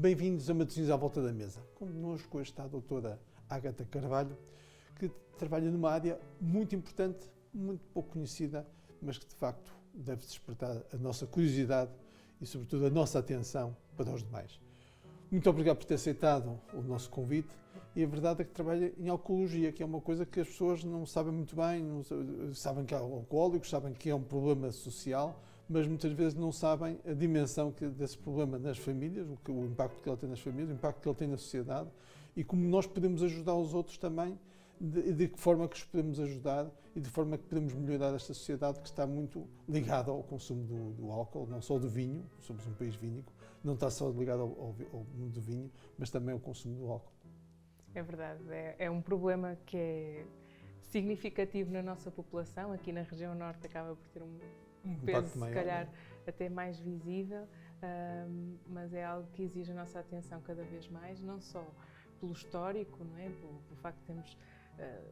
Bem-vindos a Matosinhos à Volta da Mesa. Connosco hoje está a doutora Ágata Carvalho, que trabalha numa área muito importante, muito pouco conhecida, mas que de facto deve despertar a nossa curiosidade e sobretudo a nossa atenção para os demais. Muito obrigado por ter aceitado o nosso convite e a verdade é que trabalha em oncologia, que é uma coisa que as pessoas não sabem muito bem, sabem que há alcoólicos, sabem que é um problema social, mas muitas vezes não sabem a dimensão desse problema nas famílias, o impacto que ele tem nas famílias, o impacto que ele tem na sociedade e como nós podemos ajudar os outros também, de que forma que os podemos ajudar e de forma que podemos melhorar esta sociedade que está muito ligada ao consumo do álcool, não só do vinho, somos um país vínico, não está só ligado ao mundo do vinho, mas também ao consumo do álcool. É verdade, é um problema que é significativo na nossa população, aqui na região norte acaba por ter um peso, se calhar, até mais visível, mas é algo que exige a nossa atenção cada vez mais, não só pelo histórico, não é? Pelo facto de termos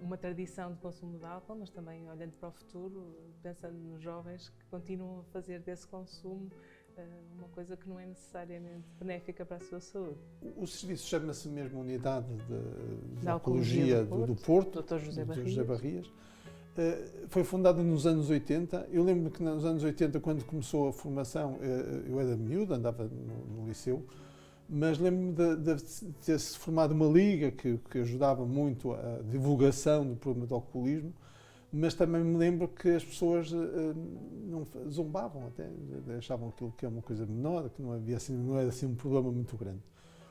uma tradição de consumo de álcool, mas também olhando para o futuro, pensando nos jovens que continuam a fazer desse consumo uma coisa que não é necessariamente benéfica para a sua saúde. O serviço chama-se mesmo Unidade de Oncologia do Porto, Dr. José Barrias. Foi fundada nos anos 80. Eu lembro que nos anos 80, quando começou a formação, eu era miúdo, andava no liceu, mas lembro-me de ter-se formado uma liga que ajudava muito a divulgação do problema do alcoolismo, mas também me lembro que as pessoas não zombavam até, achavam aquilo que é uma coisa menor, que não era assim um problema muito grande.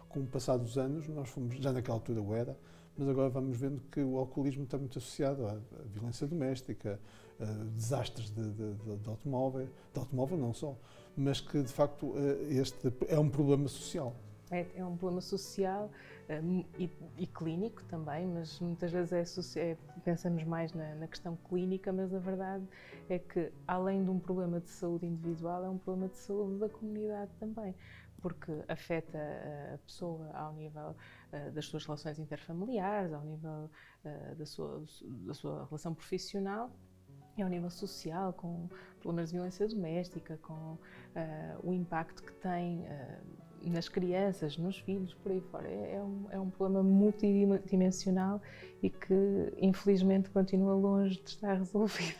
Com o passar dos anos, nós fomos, já naquela altura o era, mas agora vamos vendo que o alcoolismo está muito associado à violência doméstica, a desastres de automóvel não só, mas que de facto este é um problema social. É um problema social e clínico também, mas muitas vezes pensamos mais na questão clínica, mas a verdade é que, além de um problema de saúde individual, é um problema de saúde da comunidade também, porque afeta a pessoa ao nível das suas relações interfamiliares, ao nível da sua relação profissional, e ao nível social, com problemas de violência doméstica, com o impacto que tem nas crianças, nos filhos, por aí fora. É um problema multidimensional e que, infelizmente, continua longe de estar resolvido.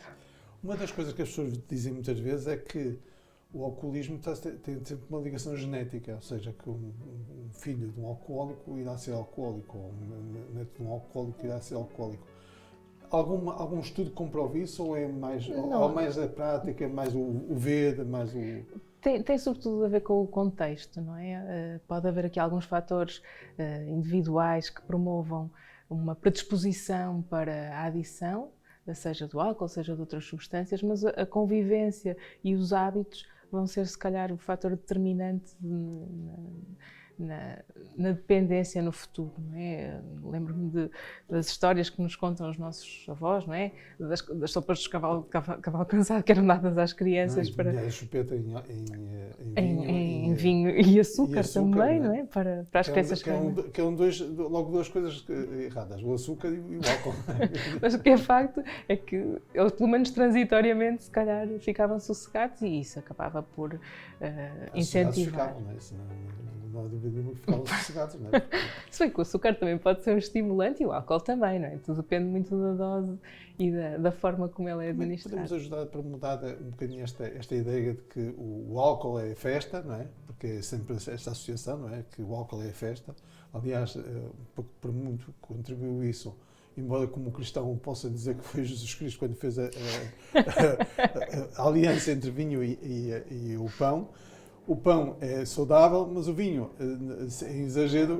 Uma das coisas que as pessoas dizem muitas vezes é que o alcoolismo tem sempre uma ligação genética, ou seja, que um filho de um alcoólico irá ser alcoólico, ou um neto de um alcoólico irá ser alcoólico. Algum estudo comprova isso ou é mais, ou mais a prática, mais o ver, mais o... Tem sobretudo a ver com o contexto, não é? Pode haver aqui alguns fatores individuais que promovam uma predisposição para a adição, seja do álcool, seja de outras substâncias, mas a convivência e os hábitos vão ser, se calhar, o fator determinante na dependência no futuro, não é? Lembro-me das histórias que nos contam os nossos avós, não é? Das sopas de cavalo cansado que eram dadas às crianças para... A chupeta em vinho e açúcar também, não é? Para as crianças que são logo duas coisas erradas, o açúcar e o álcool. Mas o que é facto é que eles, pelo menos transitoriamente, se calhar ficavam sossegados e isso acabava por incentivar. Não há dúvida nenhuma que ficavam sossegados, não é? Se bem que o açúcar também pode ser um estimulante e o álcool também, não é? Tudo depende muito da dose e da forma como ele é administrado. Podemos ajudar para mudar um bocadinho esta ideia de que o álcool é festa, não é? Porque é sempre esta associação, não é? Que o álcool é festa. Aliás, para muito contribuiu isso, embora como cristão possa dizer que foi Jesus Cristo quando fez a aliança entre vinho e o pão. O pão é saudável, mas o vinho, em exagero,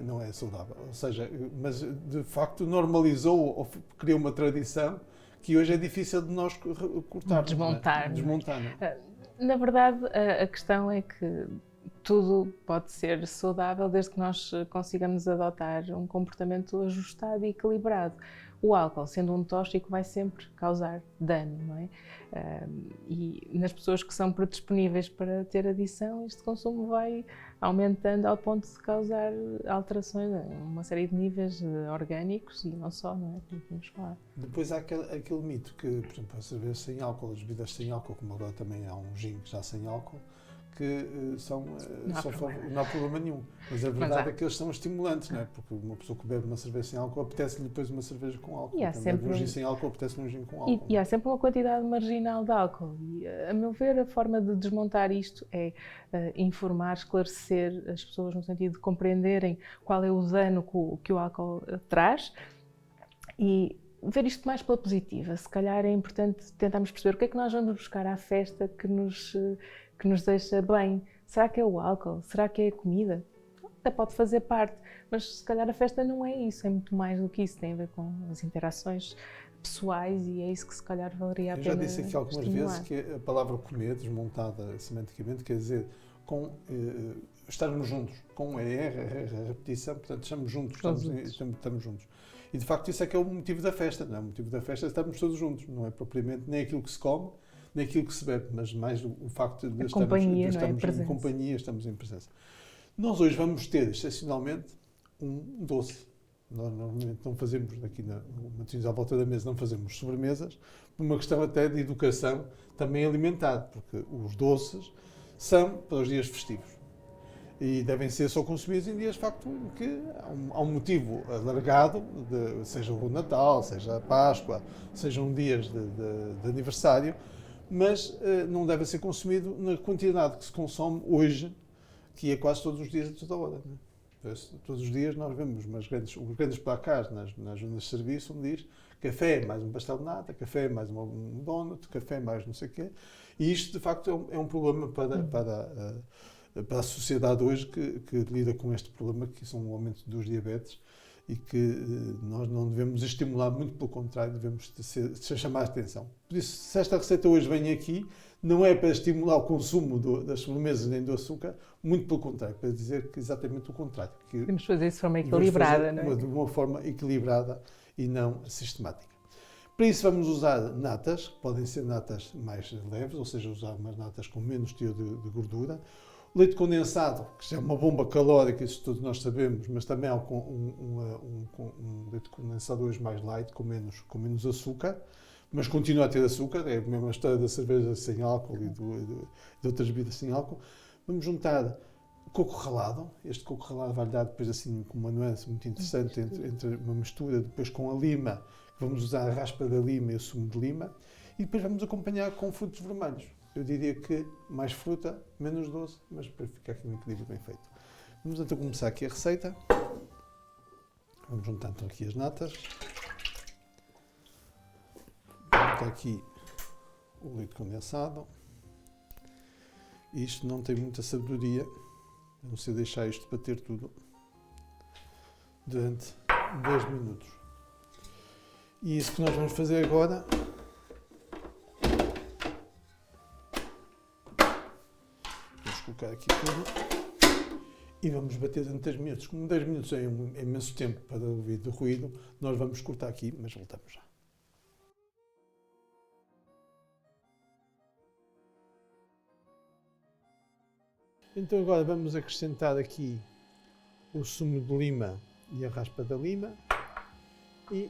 não é saudável. Ou seja, mas de facto normalizou ou criou uma tradição que hoje é difícil de nós cortar. Desmontar. Não é? Na verdade, a questão é que tudo pode ser saudável desde que nós consigamos adotar um comportamento ajustado e equilibrado. O álcool, sendo um tóxico, vai sempre causar dano, não é? E nas pessoas que são predisponíveis para ter adição, este consumo vai aumentando ao ponto de causar alterações em uma série de níveis orgânicos e não só, não é? Como podemos falar. Depois há aquele mito que, por exemplo, a cerveja sem álcool, as bebidas sem álcool, como agora também há um gin já sem álcool, não há problema nenhum. Mas a verdade é que eles são estimulantes, não é? Porque uma pessoa que bebe uma cerveja sem álcool apetece-lhe depois uma cerveja com álcool. E há sempre um gin sem álcool apetece-lhe um gin com álcool. E há sempre uma quantidade marginal de álcool. E, a meu ver, a forma de desmontar isto é informar, esclarecer as pessoas no sentido de compreenderem qual é o dano que o álcool traz e ver isto mais pela positiva. Se calhar é importante tentarmos perceber o que é que nós vamos buscar à festa que nos deixa bem. Será que é o álcool? Será que é a comida? Até pode fazer parte, mas se calhar a festa não é isso, é muito mais do que isso, tem a ver com as interações pessoais e é isso que se calhar valeria a pena. Eu já disse aqui algumas vezes que a palavra comer, desmontada semanticamente, quer dizer estarmos juntos, com a repetição, portanto estamos juntos, estamos juntos. E de facto isso é que é o motivo da festa, não é? O motivo da festa é estarmos todos juntos, não é propriamente nem aquilo que se come, nem aquilo que se bebe, mas mais o facto de estarmos em companhia, estamos em presença. Nós hoje vamos ter, excepcionalmente, um doce. Nós normalmente não fazemos, aqui na Matosinhos à volta da mesa, não fazemos sobremesas, por uma questão até de educação também alimentar, porque os doces são para os dias festivos. E devem ser só consumidos em dias, de facto, em que há um motivo alargado, seja o Natal, seja a Páscoa, sejam dias de aniversário, mas não deve ser consumido na quantidade que se consome hoje, que é quase todos os dias a toda hora. Não é? Todos os dias nós vemos os grandes placares nas zonas de serviço, onde diz café mais um pastel de nata, café mais um donut, café mais não sei o quê. E isto, de facto, é um problema para a sociedade hoje que lida com este problema, que são o aumento dos diabetes, e que nós não devemos estimular, muito pelo contrário, devemos chamar a atenção. Por isso, se esta receita hoje vem aqui, não é para estimular o consumo das sobremesas nem do açúcar, muito pelo contrário, para dizer que exatamente o contrário. Devemos fazer isso de forma equilibrada, não é? De uma forma equilibrada e não sistemática. Para isso vamos usar natas, que podem ser natas mais leves, ou seja, usar umas natas com menos teor de gordura. Leite condensado, que já é uma bomba calórica, isso todos nós sabemos, mas também há um leite condensado hoje mais light, com menos açúcar, mas continua a ter açúcar, é a mesma história da cerveja sem álcool e de outras bebidas sem álcool. Vamos juntar coco ralado, este coco ralado vai dar depois assim com uma nuance muito interessante entre uma mistura depois com a lima, que vamos usar a raspa da lima e o sumo de lima, e depois vamos acompanhar com frutos vermelhos. Eu diria que mais fruta, menos doce, mas para ficar aqui um equilíbrio bem feito. Vamos então começar aqui a receita. Vamos juntar então aqui as natas. Vamos juntar aqui o leite condensado. Isto não tem muita sabedoria, a não ser deixar isto bater tudo durante 10 minutos. E isso que nós vamos fazer agora colocar aqui tudo e vamos bater durante 10 minutos. Como 10 minutos é imenso tempo para ouvir de ruído, nós vamos cortar aqui, mas voltamos já. Então agora vamos acrescentar aqui o sumo de lima e a raspa da lima e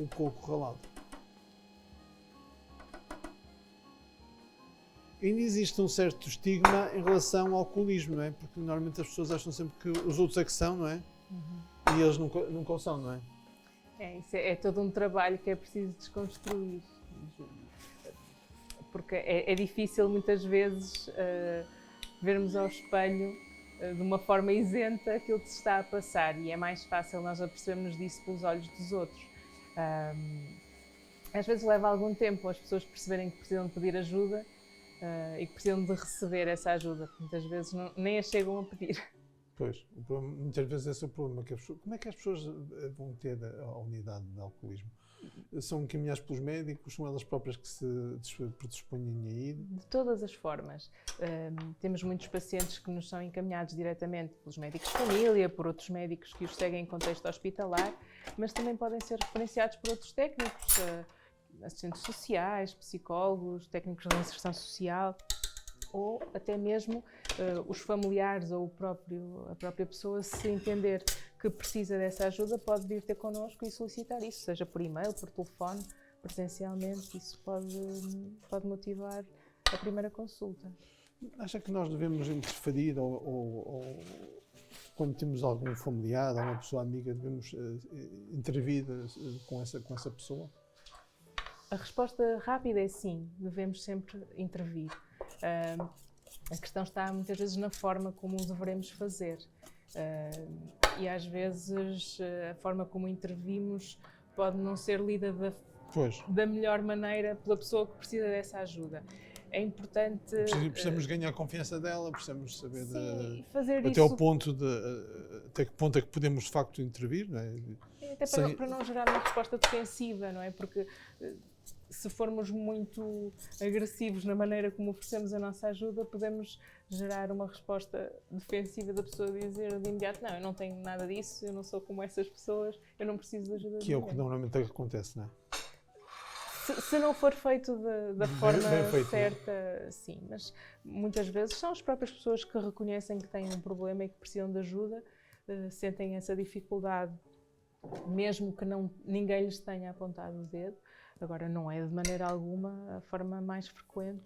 o coco ralado. Ainda existe um certo estigma em relação ao alcoolismo, não é? Porque normalmente as pessoas acham sempre que os outros é que são, não é? Uhum. E eles nunca o são, não é? Isso é todo um trabalho que é preciso desconstruir. Porque é difícil muitas vezes vermos ao espelho de uma forma isenta aquilo que se está a passar e é mais fácil nós apercebermos disso pelos olhos dos outros. Às vezes leva algum tempo as pessoas perceberem que precisam de pedir ajuda e que precisam de receber essa ajuda. Muitas vezes nem a chegam a pedir. Pois, muitas vezes esse é o problema. Como é que as pessoas vão ter a unidade de alcoolismo? São encaminhadas pelos médicos? São elas próprias que se predispõem a ir? De todas as formas. Temos muitos pacientes que nos são encaminhados diretamente pelos médicos de família, por outros médicos que os seguem em contexto hospitalar, mas também podem ser referenciados por outros técnicos, assistentes sociais, psicólogos, técnicos de reinserção social, ou até mesmo os familiares ou a própria pessoa, se entender que precisa dessa ajuda, pode vir ter connosco e solicitar isso, seja por e-mail, por telefone, presencialmente, isso pode motivar a primeira consulta. Acha que nós devemos interferir ou quando temos algum familiar, alguma pessoa amiga, devemos intervir com essa pessoa? A resposta rápida é sim, devemos sempre intervir. A questão está muitas vezes na forma como o devemos fazer. E às vezes a forma como intervimos pode não ser lida da melhor maneira pela pessoa que precisa dessa ajuda. É importante... Precisamos ganhar a confiança dela, precisamos saber fazer até isso, ao ponto até que ponto é que podemos de facto intervir, não é? Até para não gerar uma resposta defensiva, não é? Porque se formos muito agressivos na maneira como oferecemos a nossa ajuda, podemos gerar uma resposta defensiva da pessoa dizer de imediato: não, eu não tenho nada disso, eu não sou como essas pessoas, eu não preciso de ajuda. Que é o que normalmente acontece, não é? Se não for feito da forma certa, sim. Mas muitas vezes são as próprias pessoas que reconhecem que têm um problema e que precisam de ajuda, sentem essa dificuldade, mesmo que ninguém lhes tenha apontado o dedo. Agora, não é de maneira alguma a forma mais frequente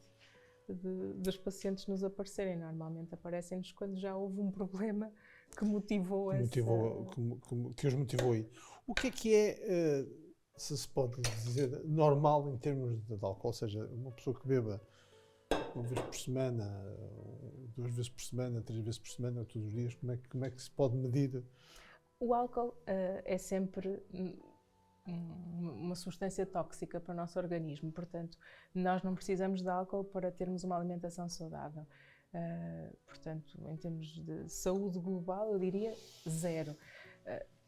dos pacientes nos aparecerem. Normalmente aparecem-nos quando já houve um problema que que os motivou aí. O que é, se se pode dizer, normal em termos de álcool? Ou seja, uma pessoa que beba uma vez por semana, 2 vezes por semana, 3 vezes por semana, todos os dias, como é que se pode medir? O álcool é sempre uma substância tóxica para o nosso organismo, portanto, nós não precisamos de álcool para termos uma alimentação saudável. Portanto, em termos de saúde global, eu diria 0.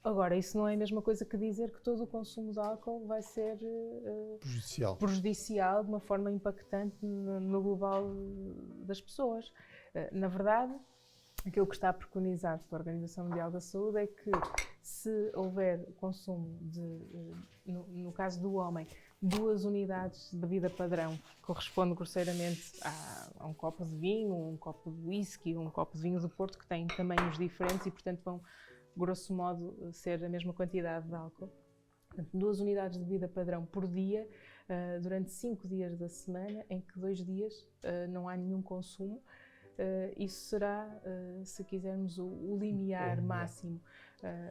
Agora, isso não é a mesma coisa que dizer que todo o consumo de álcool vai ser prejudicial de uma forma impactante no global das pessoas. Na verdade, aquilo que está preconizado pela Organização Mundial da Saúde é que se houver consumo no caso do homem, 2 unidades de bebida padrão, que corresponde grosseiramente a um copo de vinho, um copo de whisky, um copo de vinho do Porto, que têm tamanhos diferentes e, portanto, vão, grosso modo, ser a mesma quantidade de álcool. Portanto, 2 unidades de bebida padrão por dia, durante 5 dias da semana, em que 2 dias não há nenhum consumo. Isso será, se quisermos, o limiar máximo.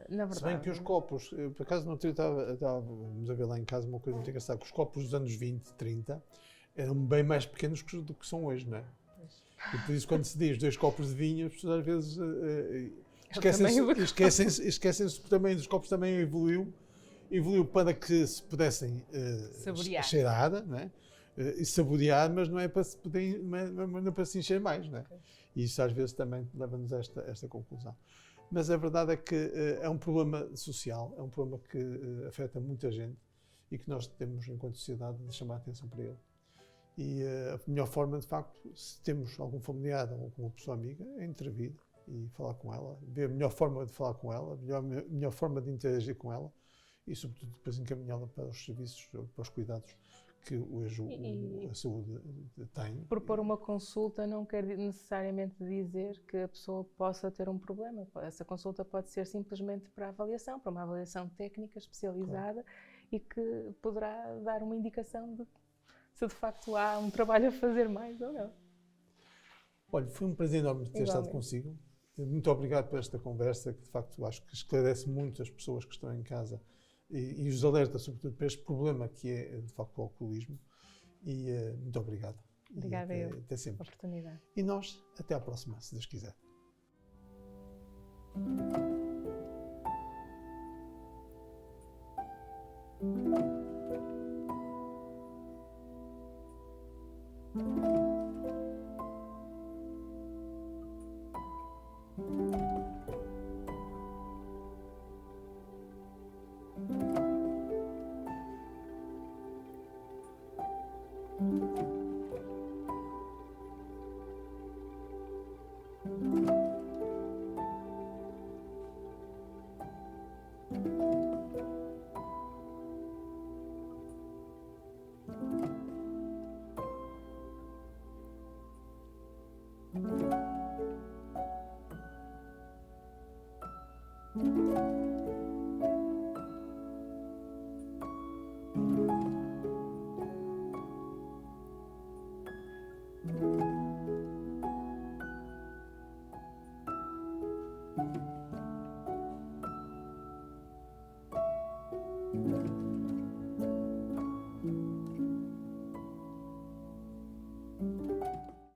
Na verdade, se bem que os copos, por acaso não estávamos a ver lá em casa uma coisa muito engraçada, que os copos dos anos 20, 30 eram bem mais pequenos do que são hoje, não é? E por isso, quando se diz 2 copos de vinho, as pessoas às vezes esquecem-se que o tamanho dos copos também evoluiu para que se pudessem cheirar, não é? E saborear, mas não é para se poder, não é para se encher mais, não é? E isso às vezes também leva-nos a esta conclusão. Mas a verdade é que é um problema social, é um problema que afeta muita gente e que nós temos, enquanto sociedade, de chamar a atenção para ele. E a melhor forma, de facto, se temos algum familiar ou alguma pessoa amiga, é intervir e falar com ela, ver a melhor forma de falar com ela, a melhor forma de interagir com ela e, sobretudo, depois encaminhá-la para os serviços, para os cuidados que hoje a saúde tem. Propor uma consulta não quer necessariamente dizer que a pessoa possa ter um problema. Essa consulta pode ser simplesmente para avaliação, para uma avaliação técnica especializada, e que poderá dar uma indicação de se de facto há um trabalho a fazer mais ou não. Olha, foi um prazer enorme ter estado consigo. Muito obrigado por esta conversa, que de facto acho que esclarece muito as pessoas que estão em casa e os alerta, sobretudo, para este problema que é, de facto, o alcoolismo. E muito obrigado. Obrigada até sempre. Pela oportunidade. E nós, até à próxima, se Deus quiser. Obrigada.